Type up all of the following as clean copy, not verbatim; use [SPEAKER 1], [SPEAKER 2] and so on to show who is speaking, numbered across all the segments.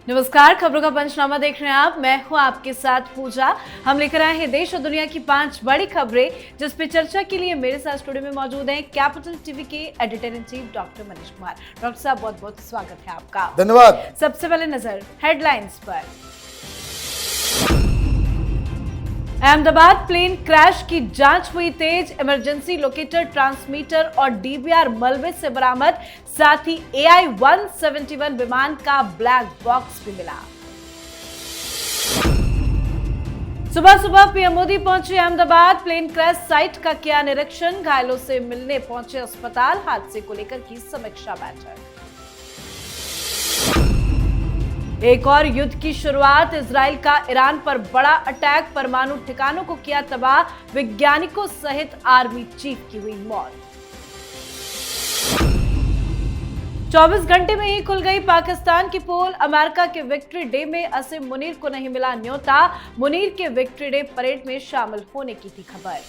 [SPEAKER 1] नमस्कार, खबरों का पंचनामा देख रहे हैं आप। मैं हूं आपके साथ पूजा। हम लेकर आए हैं देश और दुनिया की 5 बड़ी खबरें, जिस पे चर्चा के लिए मेरे साथ स्टूडियो में मौजूद हैं कैपिटल टीवी के editor in chief doctor Manish Kumar. Doctor साहब, बहुत बहुत स्वागत है आपका।
[SPEAKER 2] धन्यवाद।
[SPEAKER 1] सबसे पहले नजर हेडलाइंस पर। अहमदाबाद प्लेन क्रैश की जांच हुई तेज, इमरजेंसी लोकेटर, ट्रांसमीटर और डीवीआर मलबे से बरामद। साथ ही AI-171 विमान का ब्लैक बॉक्स भी मिला। सुबह सुबह पीएम मोदी पहुंचे अहमदाबाद, प्लेन क्रैश साइट का किया निरीक्षण, घायलों से मिलने पहुंचे अस्पताल, हादसे को लेकर की समीक्षा बैठक। एक और युद्ध की शुरुआत, इजराइल का ईरान पर बड़ा अटैक, परमाणु ठिकानों को किया तबाह, वैज्ञानिकों सहित आर्मी चीफ की हुई मौत। 24 घंटे में ही खुल गई पाकिस्तान की पोल, अमेरिका के विक्ट्री डे में असीम मुनीर को नहीं मिला न्योता, मुनीर के विक्ट्री डे परेड में शामिल होने की थी खबर।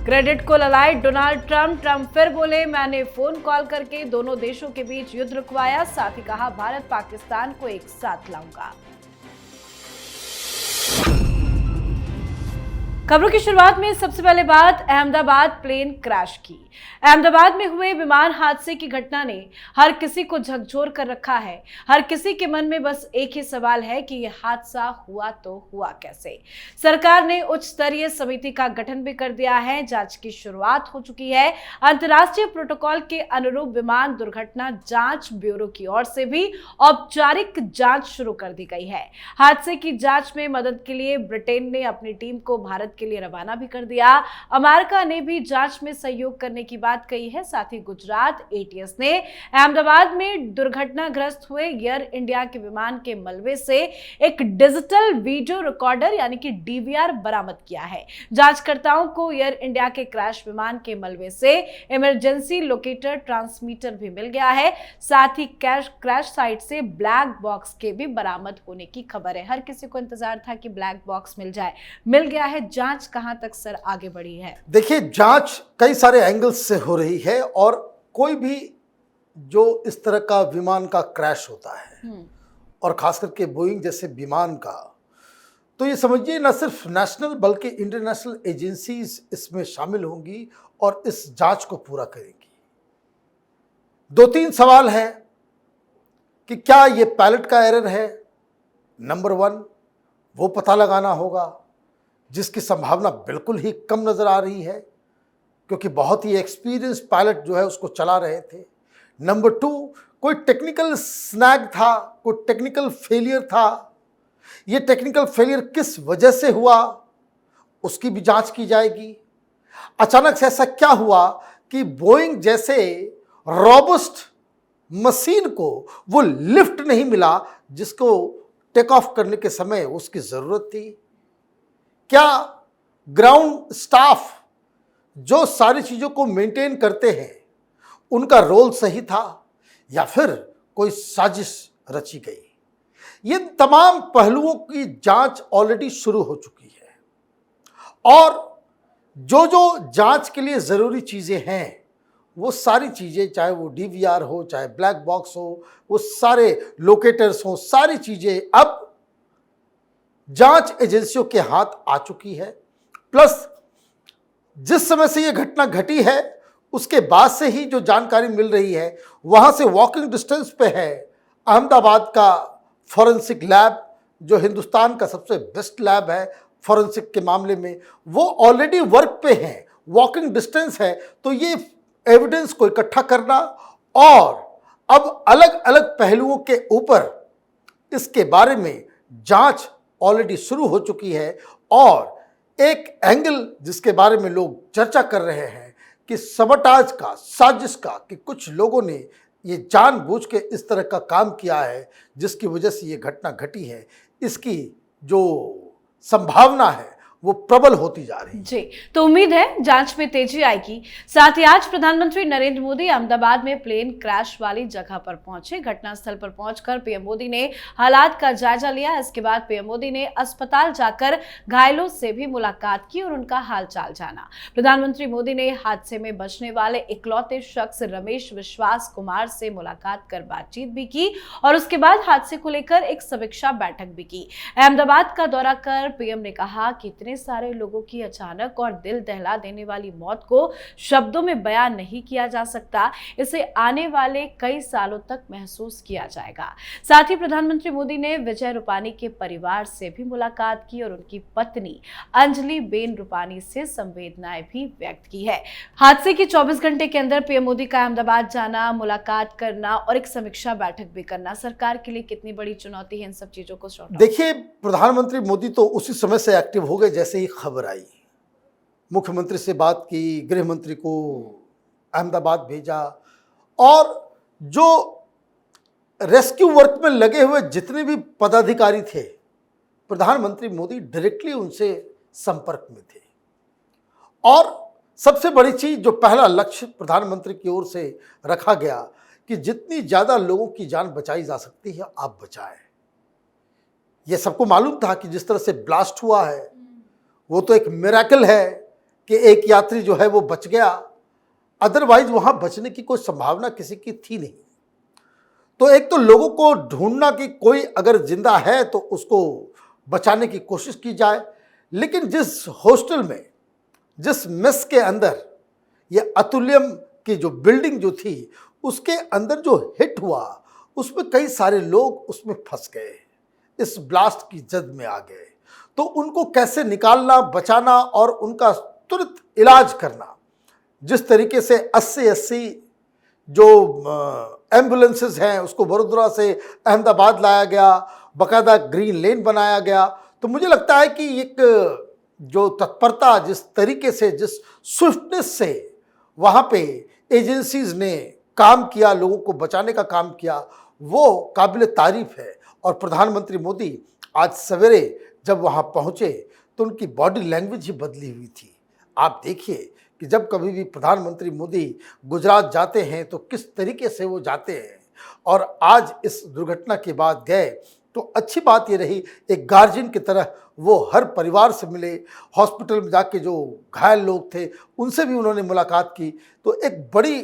[SPEAKER 1] क्रेडिट को ललाए डोनाल्ड ट्रंप फिर बोले, मैंने फोन कॉल करके दोनों देशों के बीच युद्ध रुकवाया, साथ ही कहा भारत पाकिस्तान को एक साथ लाऊंगा। खबरों की शुरुआत में सबसे पहले बात अहमदाबाद प्लेन क्रैश की। अहमदाबाद में हुए विमान हादसे की घटना ने हर किसी को झकझोर कर रखा है। हर किसी के मन में बस एक ही सवाल है कि यह हादसा हुआ तो हुआ कैसे। सरकार ने उच्च स्तरीय समिति का गठन भी कर दिया है, जांच की शुरुआत हो चुकी है। अंतर्राष्ट्रीय प्रोटोकॉल के अनुरूप विमान दुर्घटना जांच ब्यूरो की ओर से भी औपचारिक जांच शुरू कर दी गई है। हादसे की जांच में मदद के लिए ब्रिटेन ने अपनी टीम को भारत के लिए रवाना भी कर दिया। अमेरिका ने भी जांच में सहयोग करने की बात कही है। साथ ही गुजरात ATS ने अहमदाबाद में दुर्घटनाग्रस्त हुए एयर इंडिया के विमान के मलबे से एक डिजिटल वीडियो रिकॉर्डर यानी कि DVR बरामद किया है। जांचकर्ताओं को एयर इंडिया के क्रैश विमान के मलबे से इमरजेंसी लोकेटर, ट्रांसमीटर भी मिल गया है। साथ ही क्रैश साइट से ब्लैक बॉक्स के भी बरामद होने की खबर है। हर किसी को इंतजार था कि ब्लैक बॉक्स मिल जाए, मिल गया है। जांच कहां तक सर आगे बढ़ी है?
[SPEAKER 2] देखिए, जांच कई सारे एंगल्स से हो रही है और कोई भी जो इस तरह का विमान का क्रैश होता है और खास करके बोइंग जैसे विमान का, तो ये समझिए न सिर्फ नेशनल बल्कि इंटरनेशनल एजेंसीज इसमें शामिल होंगी और इस जांच को पूरा करेंगी। 2-3 सवाल हैं कि क्या ये पायलट का एरर है। नंबर 1 वो पता लगाना होगा, जिसकी संभावना बिल्कुल ही कम नजर आ रही है क्योंकि बहुत ही एक्सपीरियंस पायलट जो है उसको चला रहे थे। नंबर 2, कोई टेक्निकल स्नैग था, कोई टेक्निकल फेलियर था। ये टेक्निकल फेलियर किस वजह से हुआ उसकी भी जांच की जाएगी। अचानक से ऐसा क्या हुआ कि बोइंग जैसे रॉबस्ट मशीन को वो लिफ्ट नहीं मिला जिसको टेक ऑफ करने के समय उसकी जरूरत थी। क्या ग्राउंड स्टाफ जो सारी चीज़ों को मेंटेन करते हैं उनका रोल सही था या फिर कोई साजिश रची गई? ये तमाम पहलुओं की जांच ऑलरेडी शुरू हो चुकी है और जो जो जांच के लिए ज़रूरी चीज़ें हैं वो सारी चीज़ें, चाहे वो DVR हो, चाहे ब्लैक बॉक्स हो, वो सारे लोकेटर्स हो, सारी चीज़ें अब जांच एजेंसियों के हाथ आ चुकी है। प्लस जिस समय से ये घटना घटी है उसके बाद से ही जो जानकारी मिल रही है वहां से वॉकिंग डिस्टेंस पे है अहमदाबाद का फॉरेंसिक लैब, जो हिंदुस्तान का सबसे बेस्ट लैब है फॉरेंसिक के मामले में। वो ऑलरेडी वर्क पे है, वॉकिंग डिस्टेंस है। तो ये एविडेंस को इकट्ठा करना और अब अलग अलग पहलुओं के ऊपर इसके बारे में जांच ऑलरेडी शुरू हो चुकी है। और एक एंगल जिसके बारे में लोग चर्चा कर रहे हैं कि सबटाज का, साजिश का, कि कुछ लोगों ने ये जानबूझ के इस तरह का काम किया है जिसकी वजह से ये घटना घटी है, इसकी जो संभावना है वो प्रबल होती जा रही है।
[SPEAKER 1] जी, तो उम्मीद है जांच में तेजी आएगी। साथ ही आज प्रधानमंत्री नरेंद्र मोदी अहमदाबाद में प्लेन क्रैश वाली जगह पर पहुंचे। घटनास्थल पर पहुंचकर पीएम मोदी ने हालात का जायजा लिया। इसके बाद पीएम मोदी ने अस्पताल जाकर घायलों से भी मुलाकात की और उनका हालचाल जाना। प्रधानमंत्री मोदी ने हादसे में बचने वाले इकलौते शख्स रमेश विश्वास कुमार से मुलाकात कर बातचीत भी की और उसके बाद हादसे को लेकर एक समीक्षा बैठक भी की। अहमदाबाद का दौरा कर पीएम ने कहा कि इतने सारे लोगों की अचानक और दिल दहला देने वाली मौत को शब्दों में बयान नहीं किया जा सकता। इसे आने वाले कई सालों तक महसूस किया जाएगा। साथ ही प्रधानमंत्री मोदी ने विजय रूपानी के परिवार से भी मुलाकात की और उनकी पत्नी अंजलि बेन रूपानी से संवेदनाएं भी व्यक्त की है। हादसे के 24 घंटे के अंदर पीएम मोदी का अहमदाबाद जाना, मुलाकात करना और एक समीक्षा बैठक भी करना सरकार के लिए कितनी बड़ी चुनौती है, इन सब चीजों को
[SPEAKER 2] देखिए, प्रधानमंत्री मोदी तो उसी समय से एक्टिव हो गए जैसे ही खबर आई। मुख्यमंत्री से बात की, गृह मंत्री को अहमदाबाद भेजा और जो रेस्क्यू वर्क में लगे हुए जितने भी पदाधिकारी थे, प्रधानमंत्री मोदी डायरेक्टली उनसे संपर्क में थे। और सबसे बड़ी चीज, जो पहला लक्ष्य प्रधानमंत्री की ओर से रखा गया कि जितनी ज्यादा लोगों की जान बचाई जा सकती है आप बचाएं। यह सबको मालूम था कि जिस तरह से ब्लास्ट हुआ है वो तो एक मिरेकल है कि एक यात्री जो है वो बच गया, अदरवाइज वहां बचने की कोई संभावना किसी की थी नहीं। तो एक तो लोगों को ढूंढना कि कोई अगर जिंदा है तो उसको बचाने की कोशिश की जाए, लेकिन जिस हॉस्टल में, जिस मेस के अंदर ये अतुल्यम की जो बिल्डिंग जो थी उसके अंदर जो हिट हुआ उसमें कई सारे लोग उसमें फंस गए, इस ब्लास्ट की जद में आ गए। तो उनको कैसे निकालना, बचाना और उनका तुरंत इलाज करना, जिस तरीके से 80 जो एम्बुलेंसेस हैं उसको वडोदरा से अहमदाबाद लाया गया, बाकायदा ग्रीन लेन बनाया गया, तो मुझे लगता है कि एक जो तत्परता, जिस तरीके से, जिस स्विफ्टनेस से वहाँ पे एजेंसीज ने काम किया, लोगों को बचाने का काम किया, वो काबिल तारीफ है। और प्रधानमंत्री मोदी आज सवेरे जब वहाँ पहुँचे तो उनकी बॉडी लैंग्वेज ही बदली हुई थी। आप देखिए कि जब कभी भी प्रधानमंत्री मोदी गुजरात जाते हैं तो किस तरीके से वो जाते हैं, और आज इस दुर्घटना के बाद गए तो अच्छी बात ये रही, एक गार्जियन की तरह वो हर परिवार से मिले, हॉस्पिटल में जाके जो घायल लोग थे उनसे भी उन्होंने मुलाकात की। तो एक बड़ी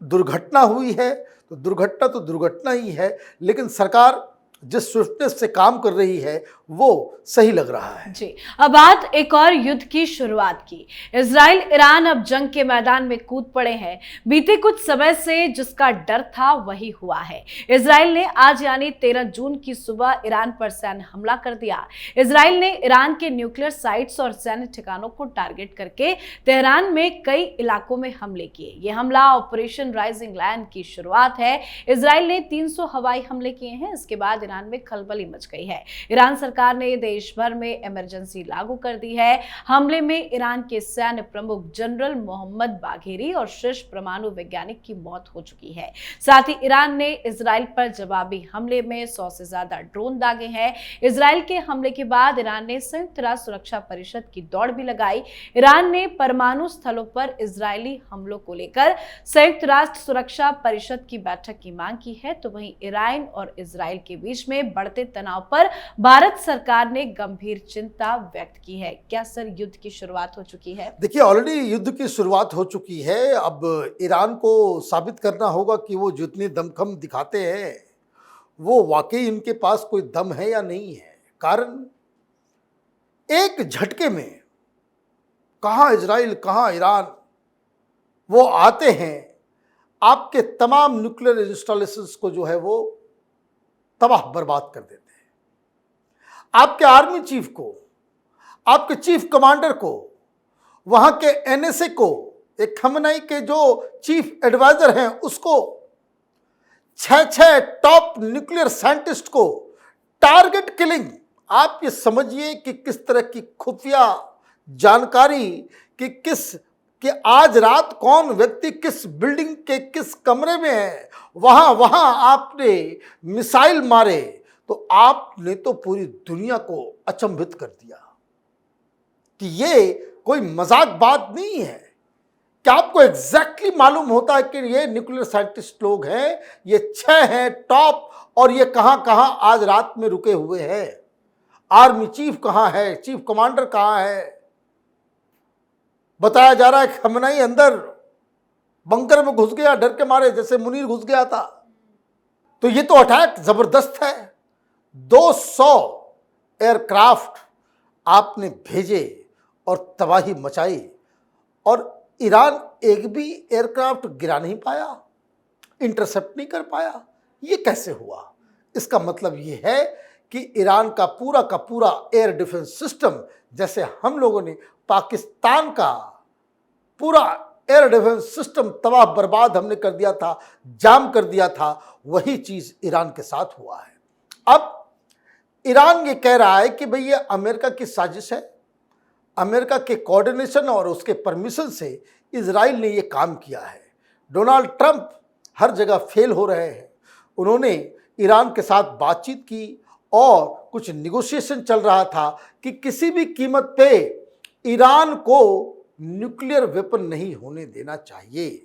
[SPEAKER 2] दुर्घटना हुई है, तो दुर्घटना ही है, लेकिन सरकार जिस स्विफ्टनेस से काम कर रही है वो सही लग रहा है।
[SPEAKER 1] जी, अब बात एक और युद्ध की शुरुआत की। इजराइल ईरान अब जंग के मैदान में कूद पड़े हैं। बीते कुछ समय से जिसका डर था वही हुआ है। इजराइल ने आज यानी 13 जून की सुबह ईरान पर सैन्य हमला कर दिया। इजराइल ने ईरान के न्यूक्लियर साइट्स और सैन्य ठिकानों को टारगेट करके तेहरान में कई इलाकों में हमले किए। यह हमला ऑपरेशन राइजिंग लायन की शुरुआत है। इजराइल ने 300 हवाई हमले किए हैं। इसके बाद ईरान में खलबली मच गई है। ईरान सरकार ने देश भर में इमरजेंसी लागू कर दी है। हमले में ईरान के सैन्य प्रमुख जनरल मोहम्मद बाघेरी और शीर्ष परमाणु वैज्ञानिक की मौत हो चुकी है। साथ ही ईरान ने इजराइल पर जवाबी हमले में 100 से ज्यादा ड्रोन दागे हैं। इजराइल के हमले के बाद ईरान ने संयुक्त राष्ट्र सुरक्षा परिषद की दौड़ भी लगाई। ईरान ने परमाणु स्थलों पर इजरायली हमलों को लेकर संयुक्त राष्ट्र सुरक्षा परिषद की बैठक की मांग की है। तो वहीं ईरान और इजराइल के बीच में बढ़ते तनाव पर भारत सरकार ने गंभीर चिंता व्यक्त की है। क्या सर युद्ध की शुरुआत हो चुकी है?
[SPEAKER 2] देखिए, ऑलरेडी युद्ध की शुरुआत हो चुकी है। अब ईरान को साबित करना होगा कि वो जितनी दमखम दिखाते हैं वो वाकई इनके पास कोई दम है या नहीं है। कारण एक झटके में कहां इजराइल, कहां ईरान, वो आते हैं, आपके तमाम न्यूक्लियर इंस्टॉलेशंस को जो है वो तबाह बर्बाद कर देते हैं। आपके आर्मी चीफ को, आपके चीफ कमांडर को, वहां के एनएसए को, एक खमनई के जो चीफ एडवाइजर हैं उसको, 6 टॉप न्यूक्लियर साइंटिस्ट को टारगेट किलिंग। आप ये समझिए कि किस तरह की खुफिया जानकारी कि आज रात कौन व्यक्ति किस बिल्डिंग के किस कमरे में है, वहां आपने मिसाइल मारे तो आपने तो पूरी दुनिया को अचंभित कर दिया। कि ये कोई मजाक बात नहीं है। क्या आपको एग्जैक्टली मालूम होता है कि ये न्यूक्लियर साइंटिस्ट लोग हैं, ये 6 हैं टॉप, और ये कहां कहां आज रात में रुके हुए हैं। आर्मी चीफ कहां है, चीफ कमांडर कहां है। बताया जा रहा है कि खमनाई अंदर बंकर में घुस गया डर के मारे, जैसे मुनीर घुस गया था। तो ये तो अटैक जबरदस्त है। 200 एयरक्राफ्ट आपने भेजे और तबाही मचाई, और ईरान एक भी एयरक्राफ्ट गिरा नहीं पाया, इंटरसेप्ट नहीं कर पाया। ये कैसे हुआ? इसका मतलब ये है कि ईरान का पूरा एयर डिफेंस सिस्टम, जैसे हम लोगों ने पाकिस्तान का पूरा एयर डिफेंस सिस्टम तबाह बर्बाद हमने कर दिया था, जाम कर दिया था, वही चीज ईरान के साथ हुआ है। अब ईरान ये कह रहा है कि भाई ये अमेरिका की साजिश है, अमेरिका के कोऑर्डिनेशन और उसके परमिशन से इजराइल ने ये काम किया है। डोनाल्ड ट्रंप हर जगह फेल हो रहे हैं। उन्होंने ईरान के साथ बातचीत की और कुछ निगोशिएशन चल रहा था कि किसी भी कीमत पे ईरान को न्यूक्लियर वेपन नहीं होने देना चाहिए।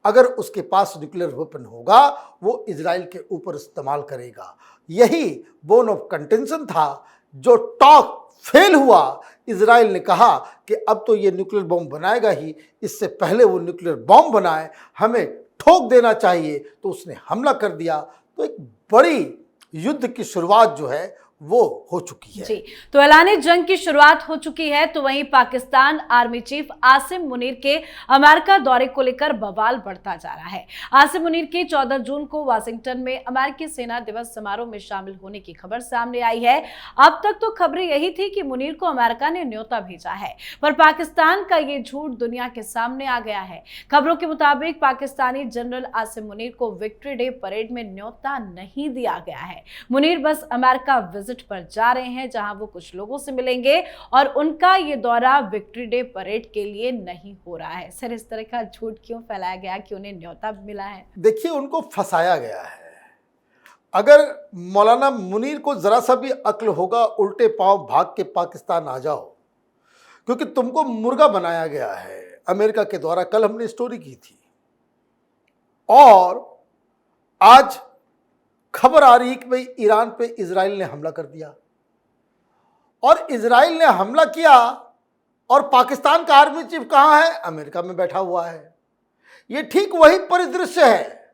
[SPEAKER 2] अगर उसके पास न्यूक्लियर वेपन होगा वो इजराइल के ऊपर इस्तेमाल करेगा। यही बोन ऑफ कंटेंशन था। जो टॉक फेल हुआ, इजराइल ने कहा कि अब तो ये न्यूक्लियर बॉम्ब बनाएगा ही, इससे पहले वो न्यूक्लियर बॉम्ब बनाए, हमें ठोक देना चाहिए। तो उसने हमला कर दिया। तो एक बड़ी युद्ध की शुरुआत जो है वो हो चुकी है।
[SPEAKER 1] जी, तो ऐलानी जंग की शुरुआत हो चुकी है। तो वहीं पाकिस्तान आर्मी चीफ आसिम मुनीर के अमेरिका दौरे को लेकर बवाल बढ़ता जा रहा है। आसिम मुनीर के 14 जून को वाशिंगटन में अमेरिकी सेना दिवस समारोह में शामिल होने की खबर सामने आई है। अब तक तो खबरें यही थी कि मुनीर को अमेरिका ने न्योता भेजा है, पर पाकिस्तान का ये झूठ दुनिया के सामने आ गया है। खबरों के मुताबिक पाकिस्तानी जनरल आसिम मुनीर को विक्ट्री डे परेड में न्योता नहीं दिया गया है। मुनीर बस अमेरिका विजिट पर जा रहे हैं, जहां वो कुछ लोगों से मिलेंगे, और उनका ये दौरा विक्ट्री डे परेड के लिए नहीं हो रहा है। सर, इस तरह का झूठ क्यों फैलाया गया कि उन्हें न्योता मिला है?
[SPEAKER 2] देखिए, उनको फंसाया गया है। अगर मौलाना मुनीर को जरा सा भी अक्ल होगा, उल्टे पांव भाग के पाकिस्तान आ जाओ, क्योंकि तुमको मुर्गा बनाया गया है अमेरिका के द्वारा। कल हमने स्टोरी की थी, और आज खबर आ रही कि भाई ईरान पे इजराइल ने हमला कर दिया, और इजराइल ने हमला किया, और पाकिस्तान का आर्मी चीफ कहां है? अमेरिका में बैठा हुआ है। ये ठीक वही परिदृश्य है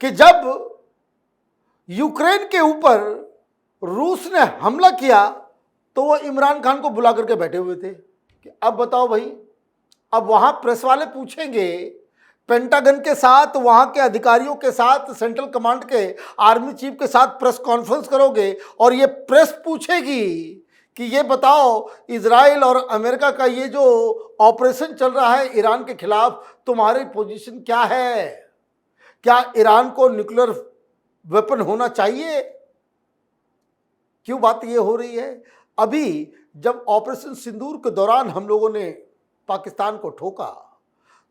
[SPEAKER 2] कि जब यूक्रेन के ऊपर रूस ने हमला किया तो वो इमरान खान को बुला करके बैठे हुए थे कि अब बताओ भाई। अब वहां प्रेस वाले पूछेंगे, पेंटागन के साथ, वहां के अधिकारियों के साथ, सेंट्रल कमांड के आर्मी चीफ के साथ प्रेस कॉन्फ्रेंस करोगे, और ये प्रेस पूछेगी कि ये बताओ इजराइल और अमेरिका का ये जो ऑपरेशन चल रहा है ईरान के खिलाफ, तुम्हारी पोजीशन क्या है? क्या ईरान को न्यूक्लियर वेपन होना चाहिए? क्यों बात ये हो रही है? अभी जब ऑपरेशन सिंदूर के दौरान हम लोगों ने पाकिस्तान को ठोका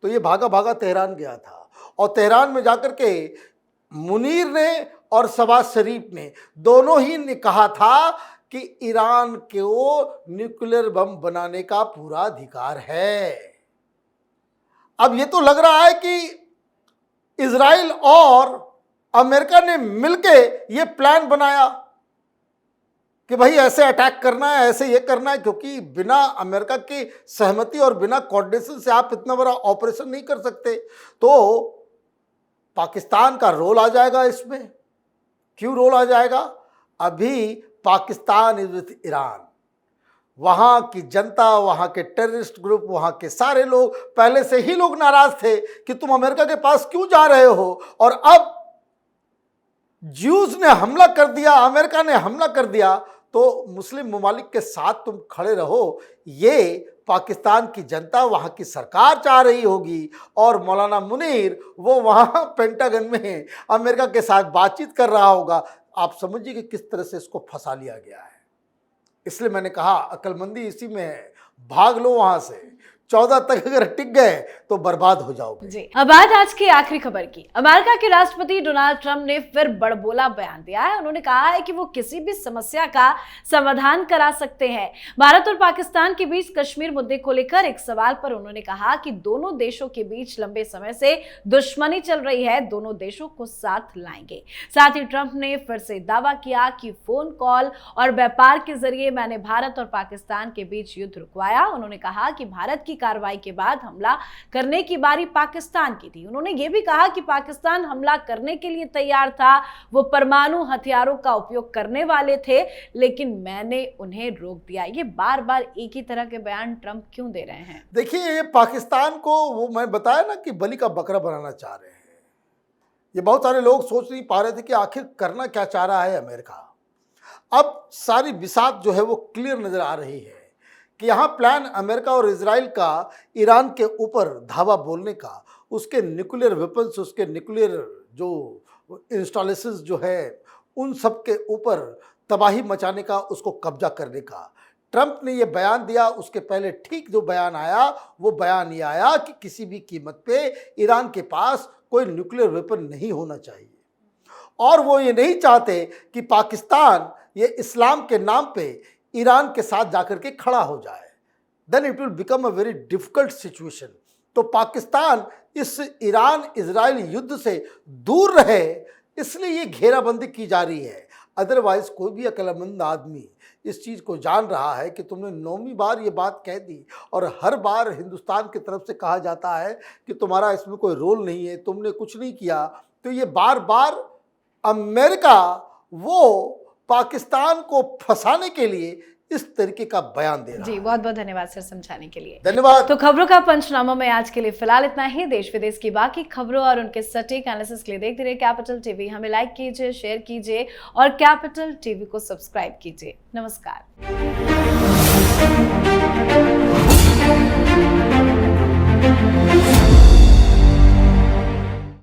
[SPEAKER 2] तो ये भागा भागा तेहरान गया था, और तेहरान में जाकर के मुनीर ने और शहबाज शरीफ ने दोनों ही ने कहा था कि ईरान को न्यूक्लियर बम बनाने का पूरा अधिकार है। अब ये तो लग रहा है कि इजराइल और अमेरिका ने मिलके ये प्लान बनाया कि भाई ऐसे अटैक करना है, ऐसे ये करना है, क्योंकि बिना अमेरिका की सहमति और बिना कोऑर्डिनेशन से आप इतना बड़ा ऑपरेशन नहीं कर सकते। तो पाकिस्तान का रोल आ जाएगा इसमें। क्यों रोल आ जाएगा? अभी पाकिस्तान इज विथ ईरान। वहां की जनता, वहां के टेररिस्ट ग्रुप, वहां के सारे लोग पहले से ही लोग नाराज थे कि तुम अमेरिका के पास क्यों जा रहे हो, और अब ज्यूज ने हमला कर दिया, अमेरिका ने हमला कर दिया, तो मुस्लिम ममालिक के साथ तुम खड़े रहो। ये पाकिस्तान की जनता, वहाँ की सरकार चाह रही होगी, और मौलाना मुनीर वो वहाँ पेंटागन में अमेरिका के साथ बातचीत कर रहा होगा। आप समझिए कि किस तरह से इसको फंसा लिया गया है। इसलिए मैंने कहा अक्लमंदी इसी में है, भाग लो वहाँ से। 14 तक अगर टिक गए तो बर्बाद हो जाओगे।
[SPEAKER 1] जी, अब बात आज की आखिरी खबर की। अमेरिका के राष्ट्रपति डोनाल्ड ट्रंप ने फिर बड़बोला बयान दिया है। उन्होंने कहा है कि वो किसी भी समस्या का समाधान करा सकते हैं। भारत और पाकिस्तान के बीच कश्मीर मुद्दे को लेकर एक सवाल पर उन्होंने कहा कि दोनों देशों के बीच लंबे समय से दुश्मनी चल रही है, दोनों देशों को साथ लाएंगे। साथ ही ट्रंप ने फिर से दावा किया कि फोन कॉल और व्यापार के जरिए मैंने भारत और पाकिस्तान के बीच युद्ध रुकवाया। उन्होंने कहा कि भारत की कार्रवाई के बाद हमला करने की बारी पाकिस्तान की थी। उन्होंने यह भी कहा कि पाकिस्तान हमला करने के लिए तैयार था, वो परमाणु हथियारों का उपयोग करने वाले थे, लेकिन मैंने उन्हें रोक दिया। ये बार बार एक ही तरह के बयान ट्रंप क्यों दे रहे हैं?
[SPEAKER 2] देखिए, ये पाकिस्तान को वो मैं बताया ना कि बलि का बकरा बनाना चाह रहे हैं। ये बहुत सारे लोग सोच नहीं पा रहे थे कि आखिर करना क्या चाह रहा है अमेरिका। अब सारी बिसात जो है वो क्लियर नजर आ रही है कि यहाँ प्लान अमेरिका और इजराइल का ईरान के ऊपर धावा बोलने का, उसके न्यूक्लियर वेपन्स, उसके न्यूक्लियर जो इंस्टॉलेशंस जो है उन सब के ऊपर तबाही मचाने का, उसको कब्जा करने का। ट्रंप ने ये बयान दिया, उसके पहले ठीक जो बयान आया वो बयान ये आया कि किसी भी कीमत पे ईरान के पास कोई न्यूक्लियर वेपन नहीं होना चाहिए, और वो ये नहीं चाहते कि पाकिस्तान ये इस्लाम के नाम पे ईरान के साथ जाकर के खड़ा हो जाए। Then it will become a very difficult situation. तो पाकिस्तान इस ईरान इजराइल युद्ध से दूर रहे, इसलिए ये घेराबंदी की जा रही है। अदरवाइज कोई भी अक्लमंद आदमी इस चीज़ को जान रहा है कि तुमने 9वीं बार ये बात कह दी, और हर बार हिंदुस्तान की तरफ से कहा जाता है कि तुम्हारा इसमें कोई रोल नहीं है, तुमने कुछ नहीं किया। तो ये बार बार अमेरिका वो पाकिस्तान को फंसाने के लिए इस तरीके का बयान दे रहा है।
[SPEAKER 1] जी, बहुत बहुत धन्यवाद सर समझाने के लिए।
[SPEAKER 2] धन्यवाद।
[SPEAKER 1] तो खबरों का पंचनामा में आज के लिए फिलहाल इतना ही। देश विदेश की बाकी खबरों और उनके सटीक एनालिसिस के लिए देखते रहिए कैपिटल टीवी। हमें लाइक कीजिए, शेयर कीजिए और कैपिटल टीवी को सब्सक्राइब कीजिए। नमस्कार।